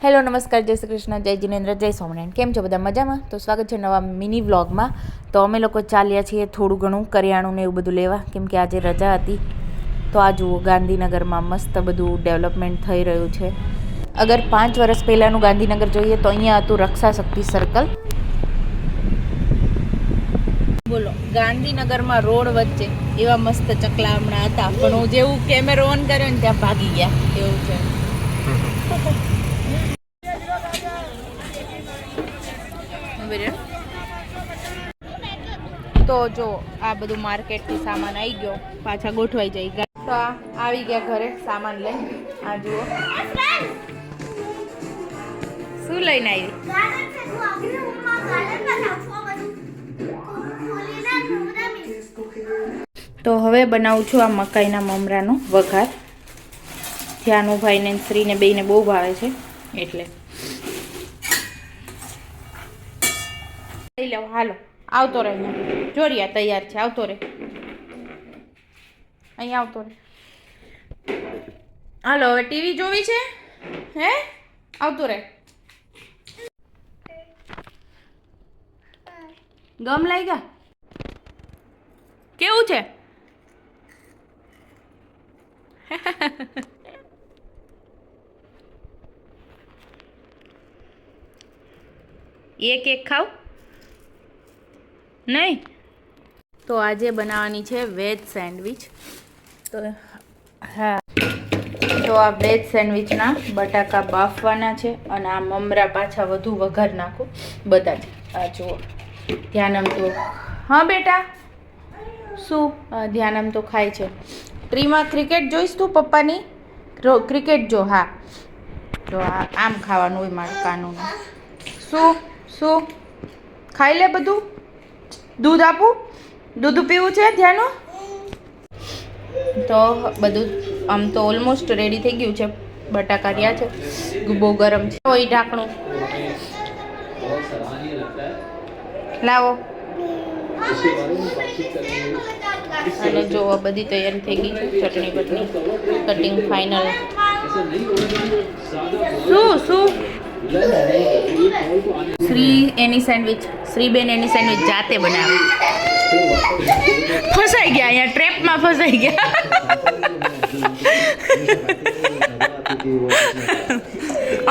Hello નમસ્કાર, જય શ્રી કૃષ્ણ, જય જીનેન્દ્ર, જય સ્વામિનારાયણ. કેમ છો બધા? મજામાં? તો સ્વાગત છે નવા મિની વ્લોગમાં. તો અમે લોકો ચાલ્યા છીએ થોડું ઘણું કરિયાણું ને એવું બધું લેવા, કેમ કે આજે રજા હતી. તો આ જુઓ, ગાંધીનગરમાં મસ્ત બધું ડેવલપમેન્ટ થઈ રહ્યું છે. અગર 5 વર્ષ પહેલાંનું ગાંધીનગર જોઈએ તો અહીંયા હતું રક્ષા શક્તિ સર્કલ. બોલો, ગાંધીનગરમાં રોડ વચ્ચે એવા મસ્ત ચકલા હમણાં હતા, પણ હું જેવું કેમેરો ઓન કર્યો ને ત્યાં ભાગી ગયા એવું છે. તો જો આ બધું માર્કેટથી સામાન આવી ગયો, પાછા ગોઠવાઈ જાય. તો આ આવી ગયા ઘરે સામાન લઈ. આ જુઓ શું લઈને આવી. તો હવે બનાવું છું આ મકાઈના મમરાનો વઘાર. ધ્યાનુભાઈ ને શ્રીને બેયને બહુ ભાવે છે એટલે લઈ લો. હાલો આવતો રહે, જોરિયા તૈયાર છે, આવતો રહે, અહીંયા આવતો રહે. હાલો હવે ટીવી જોવી છે હે? આવતો રહે. ગમ લાગ્યા? કેવું છે? એક ખાવ નહીં? તો આજે બનાવવાની છે વેજ સેન્ડવિચ. તો હા, તો આ વેજ સેન્ડવિચના બટાકા બાફવાના છે અને આ મમરા પાછા વધુ વઘાર નાખું બધા જ. આ જુઓ, ધ્યાનમ તો હા બેટા શું ધ્યાનમ તો ખાય છે. ટ્રીમાં ક્રિકેટ જોઈશ તું પપ્પાની? ક્રિકેટ જો. હા જો આમ ખાવાનું હોય મારું કાનૂન. શું શું ખાઈ લે બધું? દૂધ આપું? દૂધ પીવું છે ધ્યાનો? તો બધું આમ તો ઓલમોસ્ટ રેડી થઈ ગયું છે. બટાકા રહ્યા છે, બહુ ગરમ છે. ઓય ઢાંકણું લાવો. અને જો બધી તૈયારી થઈ ગઈ છે. ચટણી બટણી કટિંગ ફાઇનલ. શું શ્રી એની સેન્ડવિચ, શ્રીબેન એની સેન્ડવિચ જાતે બનાવે. ફસાઈ ગયા, અહીંયા ટ્રેપમાં ફસાઈ ગયા.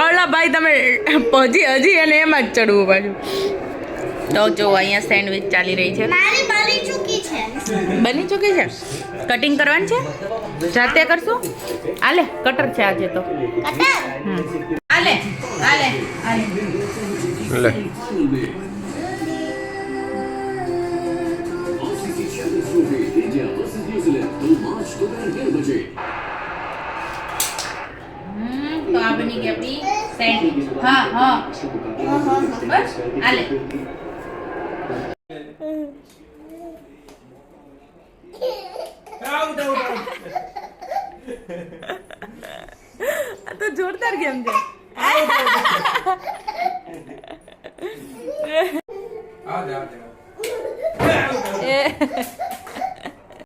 ઓલા ભાઈ તમે હજી અને એમાં જ ચડવું પાછું. તો જો અહીંયા સેન્ડવિચ ચાલી રહી છે. બની ચૂકી છે. કટિંગ કરવાની છે, જાતે કરશું. આલે કટર છે આજે તો. આલે આલે આલે લે. તો આ બની ગઈ આપણી સેન્ડવિચ. હા હા બસ આલે. તો જોરદાર ગેમ છે.